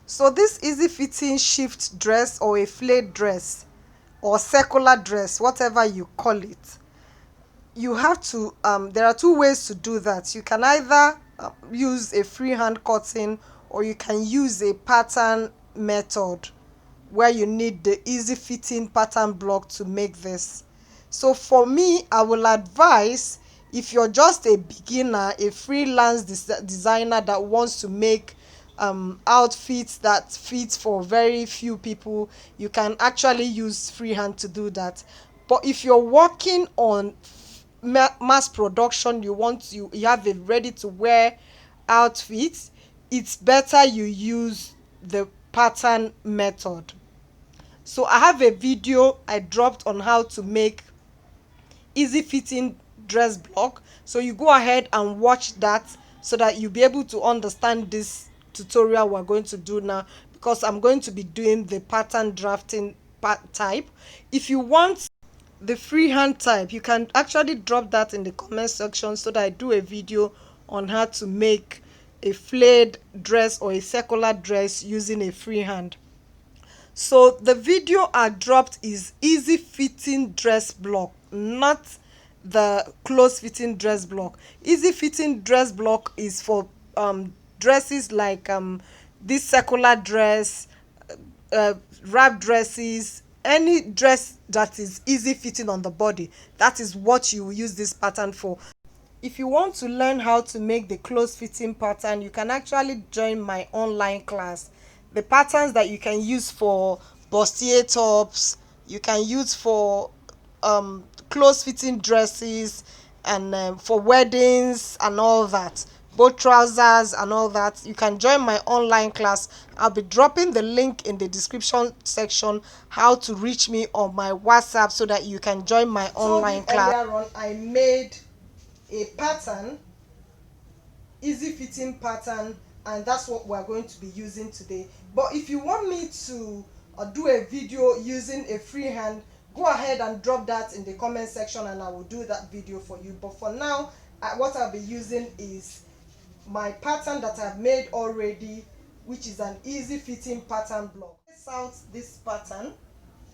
So this easy fitting shift dress or a flared dress or circular dress, whatever you call it, you have to there are two ways to do that. You can either use a freehand cutting, or you can use a pattern method where you need the easy fitting pattern block to make this. So for me, I will advise, if you're just a beginner, a freelance designer that wants to make outfits that fit for very few people, you can actually use freehand to do that. But if you're working on mass production, you have a ready to wear outfit, it's better you use the pattern method. So I have a video I dropped on how to make easy fitting dress block, so you go ahead and watch that so that you'll be able to understand this tutorial we're going to do now, because I'm going to be doing the pattern drafting type. If you want the freehand type, you can actually drop that in the comment section so that I do a video on how to make a flared dress or a circular dress using a freehand. So the video I dropped is easy fitting dress block, not the close fitting dress block. Easy fitting dress block is for dresses like this circular dress, wrap dresses, any dress that is easy fitting on the body. That is what you will use this pattern for. If you want to learn how to make the close fitting pattern, you can actually join my online class. The patterns that you can use for bustier tops, you can use for close fitting dresses, and for weddings and all that, both trousers and all that, you can join my online class. I'll be dropping the link in the description section, how to reach me on my WhatsApp, so that you can join my online class. Earlier on, I made a pattern, easy fitting pattern, and that's what we're going to be using today. But if you want me to do a video using a freehand, go ahead and drop that in the comment section and I will do that video for you. But for now, what I'll be using is my pattern that I've made already, which is an easy fitting pattern block. Trace out this pattern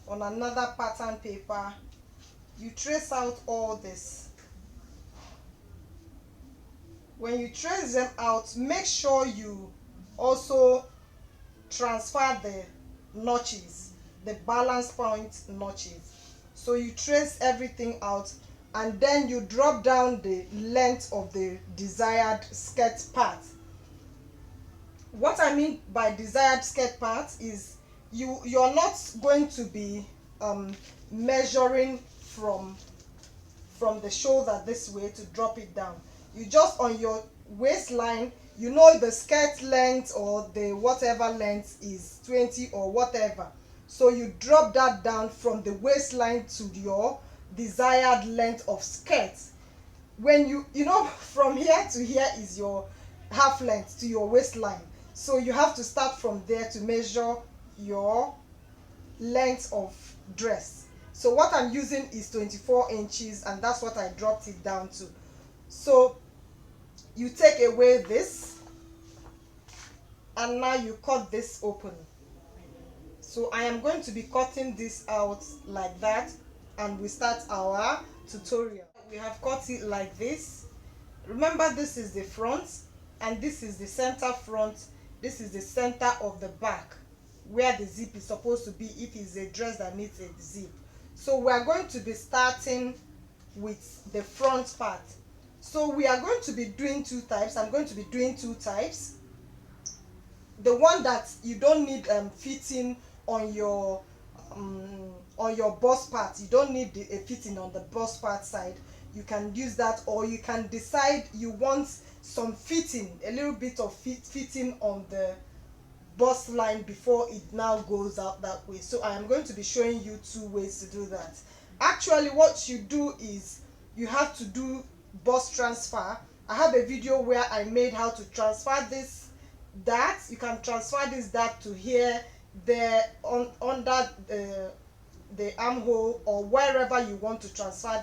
on another pattern paper. You trace out all this. When you trace them out, make sure you also transfer the notches, the balance point notches. So you trace everything out, and then you drop down the length of the desired skirt part. What I mean by desired skirt part is you're not going to be measuring from the shoulder this way to drop it down. You just, on your waistline, you know the skirt length or the whatever length is 20 or whatever, so you drop that down from the waistline to your desired length of skirt. When you know from here to here is your half length to your waistline, so you have to start from there to measure your length of dress. So what I'm using is 24 inches, and that's what I dropped it down to. So you take away this, and now you cut this open. So I am going to be cutting this out like that, and we start our tutorial. We have cut it like this. Remember, this is the front and this is the center front, this is the center of the back where the zip is supposed to be if it's a dress that needs a zip. So we are going to be starting with the front part. So we are going to be doing two types. I'm going to be doing two types. The one that you don't need fitting on your bust part, you don't need a fitting on the bust part side, you can use that. Or you can decide you want some fitting, a little bit of fitting on the bust line before it now goes out that way. So I am going to be showing you two ways to do that. Actually, what you do is you have to do bust transfer. I have a video where I made how to transfer this dart. You can transfer this dart to here, there, under the armhole, or wherever you want to transfer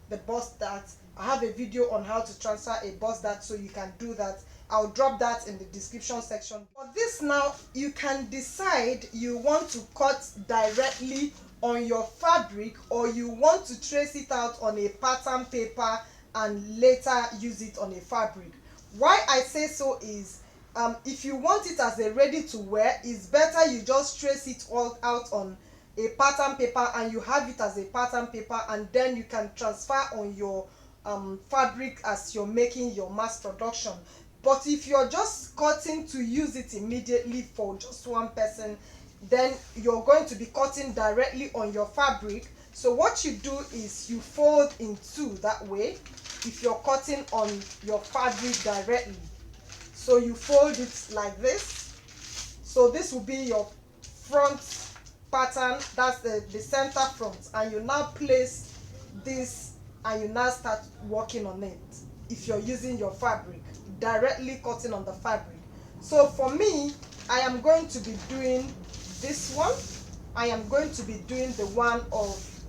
the bust dart. I have a video on how to transfer a bust dart, so you can do that. I'll drop that in the description section. For this now, you can decide you want to cut directly on your fabric, or you want to trace it out on a pattern paper and later use it on a fabric. Why I say so is, if you want it as a ready to wear, it's better you just trace it all out on a pattern paper and you have it as a pattern paper, and then you can transfer on your fabric as you're making your mass production. But if you're just cutting to use it immediately for just one person, then you're going to be cutting directly on your fabric. So what you do is you fold in two that way if you're cutting on your fabric directly. So you fold it like this. So this will be your front pattern, that's the center front, and you now place this and you now start working on it if you're using your fabric, directly cutting on the fabric. So for me, I am going to be doing this one. I am going to be doing the one of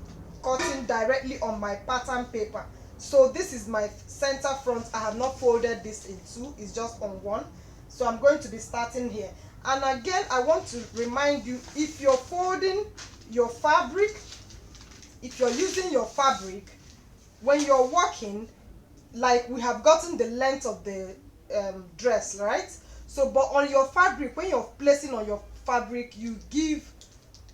cutting directly on my pattern paper. So this is my center front. I have not folded this in two, it's just on one. So I'm going to be starting here. And again, I want to remind you, if you're folding your fabric, if you're using your fabric, when you're working, like we have gotten the length of the dress, right? So but on your fabric, when you're placing on your fabric, you give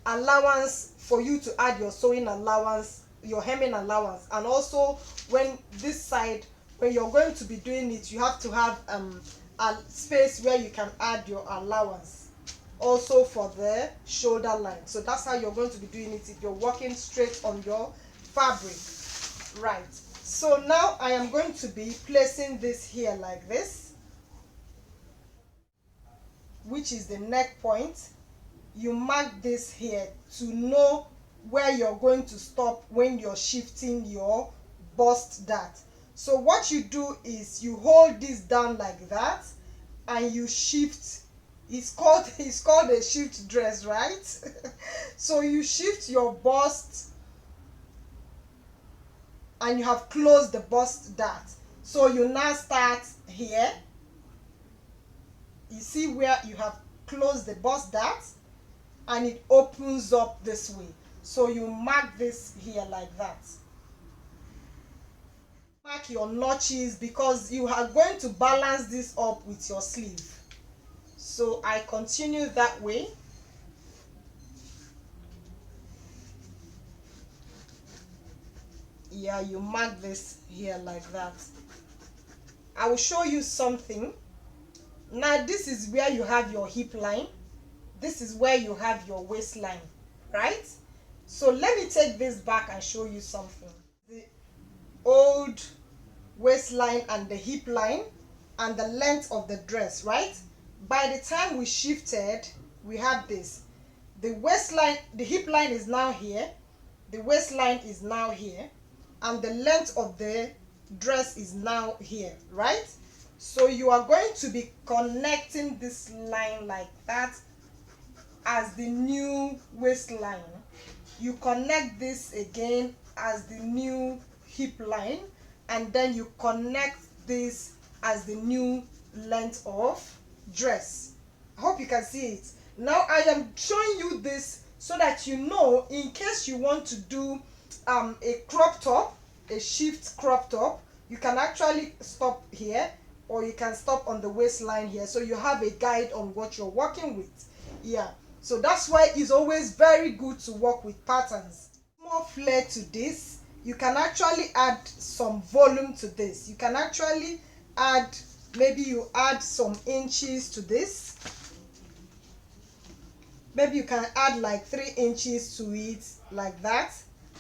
allowance for you to add your sewing allowance, your hemming allowance. And also when this side, when you're going to be doing it, you have to have a space where you can add your allowance, also for the shoulder line. So that's how you're going to be doing it if you're working straight on your fabric, right? So now I am going to be placing this here like this, which is the neck point. You mark this here to know where you're going to stop when you're shifting your bust dart. So what you do is you hold this down like that and you shift. It's called a shift dress, right? So you shift your bust and you have closed the bust dart. So you now start here. You see where you have closed the bust dart and it opens up this way. So you mark this here like that. Mark your notches because you are going to balance this up with your sleeve. So I continue that way. Yeah, you mark this here like that. I will show you something. Now this is where you have your hip line. This is where you have your waistline, right? So let me take this back and show you something. The old waistline and the hip line and the length of the dress, right? By the time we shifted, we have this. The waistline, the hip line is now here, the waistline is now here, and the length of the dress is now here, right? So you are going to be connecting this line like that as the new waistline. You connect this again as the new hip line, and then you connect this as the new length of dress. I hope you can see it. Now I am showing you this so that you know, in case you want to do a crop top, a shift crop top, you can actually stop here or you can stop on the waistline here, so you have a guide on what you're working with. Yeah, so that's why it's always very good to work with patterns. More flair to this. You can actually add some volume to this. You can actually add, maybe you add some inches to this. Maybe you can add like 3 inches to it like that,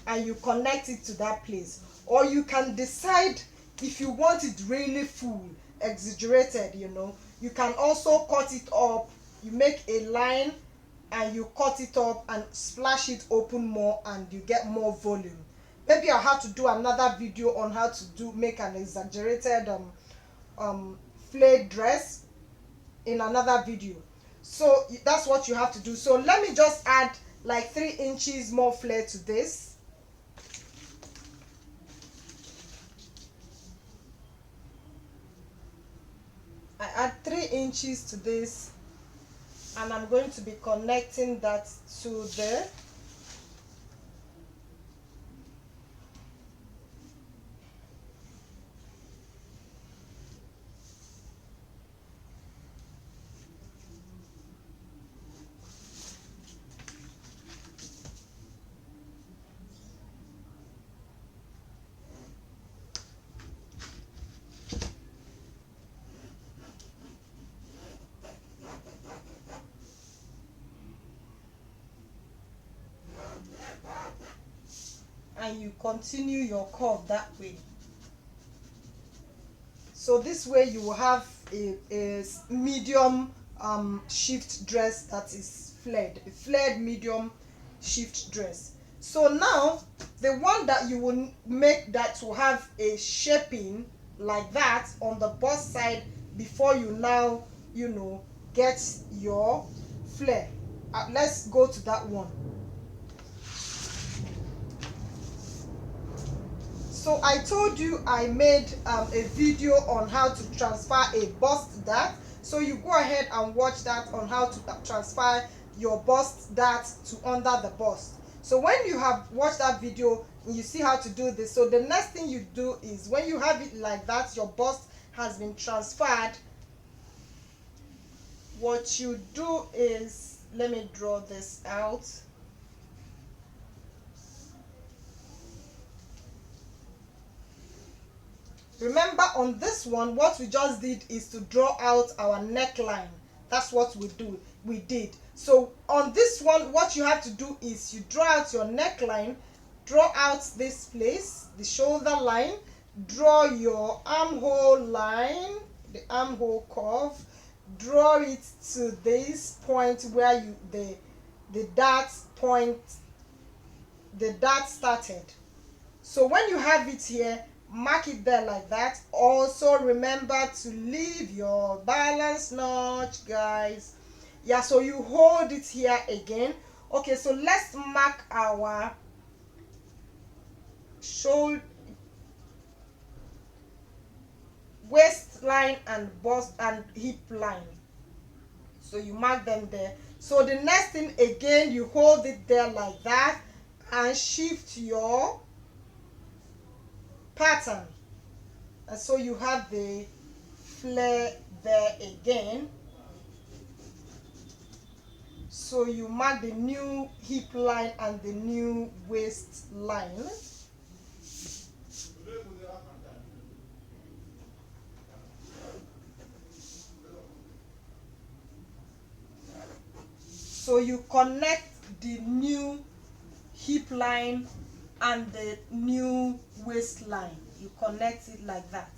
and you connect it to that place. Or you can decide if you want it really full, exaggerated, you know, you can also cut it up. You make a line and you cut it up and splash it open more, and you get more volume. Maybe I'll have to do another video on how to make an exaggerated flared dress in another video. So that's what you have to do. So let me just add like 3 inches more flair to this. I add 3 inches to this, and I'm going to be connecting that to there. And you continue your curve that way. So this way you will have a medium shift dress that is flared, a flared medium shift dress. So now the one that you will make that will have a shaping like that on the bust side before you now, you know, get your flare. Let's go to that one. So I told you I made a video on how to transfer a bust dart. So you go ahead and watch that on how to transfer your bust dart to under the bust. So when you have watched that video, you see how to do this. So the next thing you do is when you have it like that, your bust has been transferred. What you do is, let me draw this out. Remember on this one, what we just did is to draw out our neckline. That's what we did. So on this one, what you have to do is you draw out your neckline, draw out this place, the shoulder line, draw your armhole line, the armhole curve, draw it to this point where the dart point, the dart started. So when you have it here, mark it there like that. Also remember to leave your balance notch, guys. Yeah, so you hold it here again. Okay, so let's mark our shoulder, waistline and bust and hip line. So you mark them there. So the next thing again, you hold it there like that and shift your pattern, and so you have the flare there again. So you mark the new hip line and the new waist line. So you connect the new hip line and the new waistline. You connect it like that.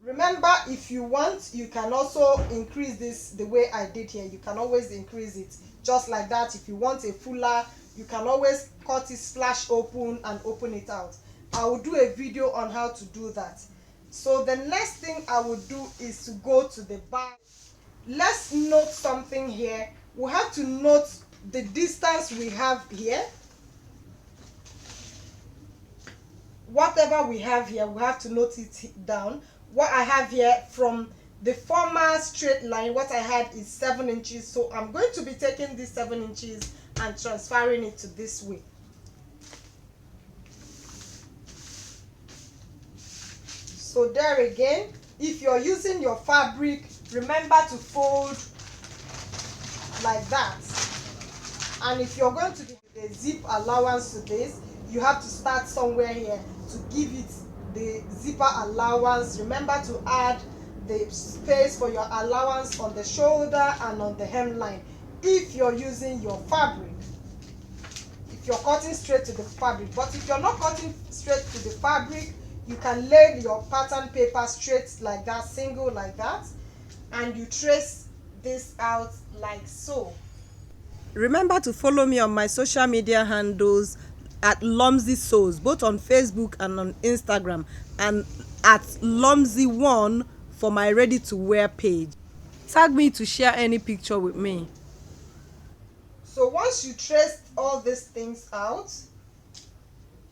Remember, if you want, you can also increase this the way I did here. You can always increase it just like that. If you want a fuller, you can always cut it slash open and open it out. I will do a video on how to do that. So the next thing I will do is to go to the back. Let's note something here. We have to note the distance we have here. Whatever we have here, we have to note it down. What I have here from the former straight line, what I had is 7 inches. So I'm going to be taking this 7 inches and transferring it to this way. So there again, if you're using your fabric, remember to fold like that. And if you're going to do the zip allowance to this, you have to start somewhere here to give it the zipper allowance. Remember to add the space for your allowance on the shoulder and on the hemline if you're using your fabric, if you're cutting straight to the fabric. But if you're not cutting straight to the fabric, you can lay your pattern paper straight like that, single like that, and you trace this out like so. Remember to follow me on my social media handles at Lomzy Sews, both on Facebook and on Instagram, and at Lomzy1 for my ready to wear page. Tag me to share any picture with me. So once you traced all these things out,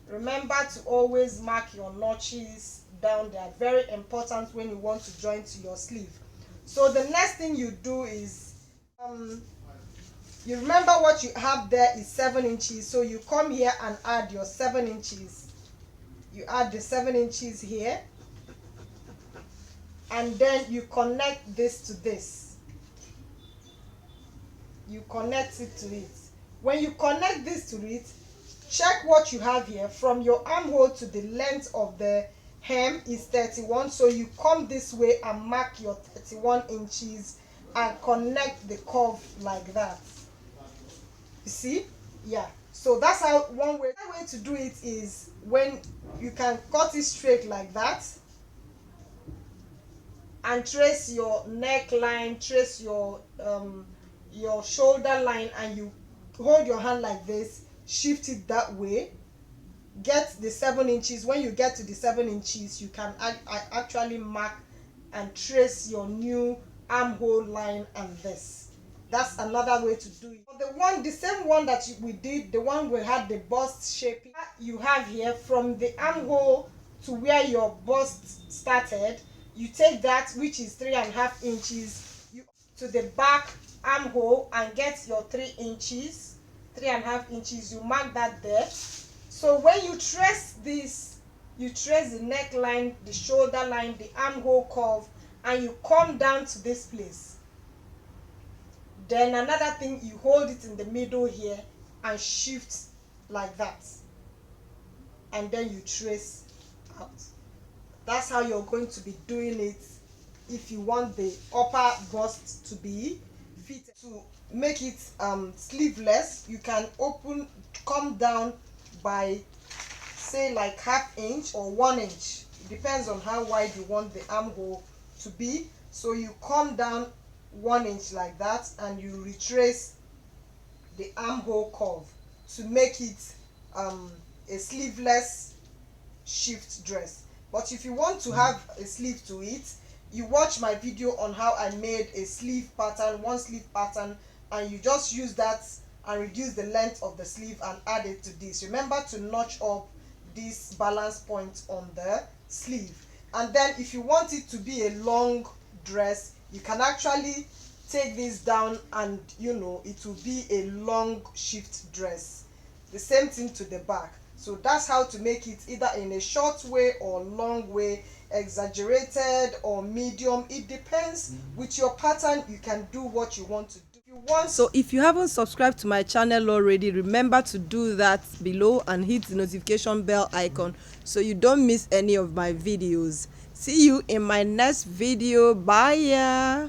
remember to always mark your notches down. They are very important when you want to join to your sleeve. So the next thing you do is you remember what you have there is 7 inches, so you come here and add your 7 inches. You add the 7 inches here, and then you connect this to this. You connect it to it. When you connect this to it, check what you have here. From your armhole to the length of the hem is 31, so you come this way and mark your 31 inches and connect the curve like that. You see? Yeah. So that's how one way to do it is when you can cut it straight like that and trace your neckline, trace your shoulder line, and you hold your hand like this, shift it that way, get the 7 inches. When you get to the 7 inches, you can actually mark and trace your new armhole line, and this. That's another way to do it. The same one that we did, the one we had the bust shaping, you have here from the armhole to where your bust started, you take that, which is 3.5 inches, to the back armhole and get your 3 inches, 3.5 inches, you mark that there. So when you trace this, you trace the neckline, the shoulder line, the armhole curve, and you come down to this place. Then another thing, you hold it in the middle here and shift like that, and then you trace out. That's how you're going to be doing it if you want the upper bust to be fitted. To make it sleeveless, you can come down by, say, like 1/2 inch or 1 inch. It depends on how wide you want the armhole to be. So you come down 1 inch like that, and you retrace the armhole curve to make it a sleeveless shift dress. But if you want to have a sleeve to it, you watch my video on how I made a sleeve pattern, one sleeve pattern, and you just use that and reduce the length of the sleeve and add it to this. Remember to notch up this balance point on the sleeve. And then if you want it to be a long dress, you can actually take this down, and it will be a long shift dress. The same thing to the back. So that's how to make it, either in a short way or long way, exaggerated or medium. It depends. With your pattern, you can do what you want to do. So if you haven't subscribed to my channel already, remember to do that below and hit the notification bell icon so you don't miss any of my videos. See you in my next video. Bye.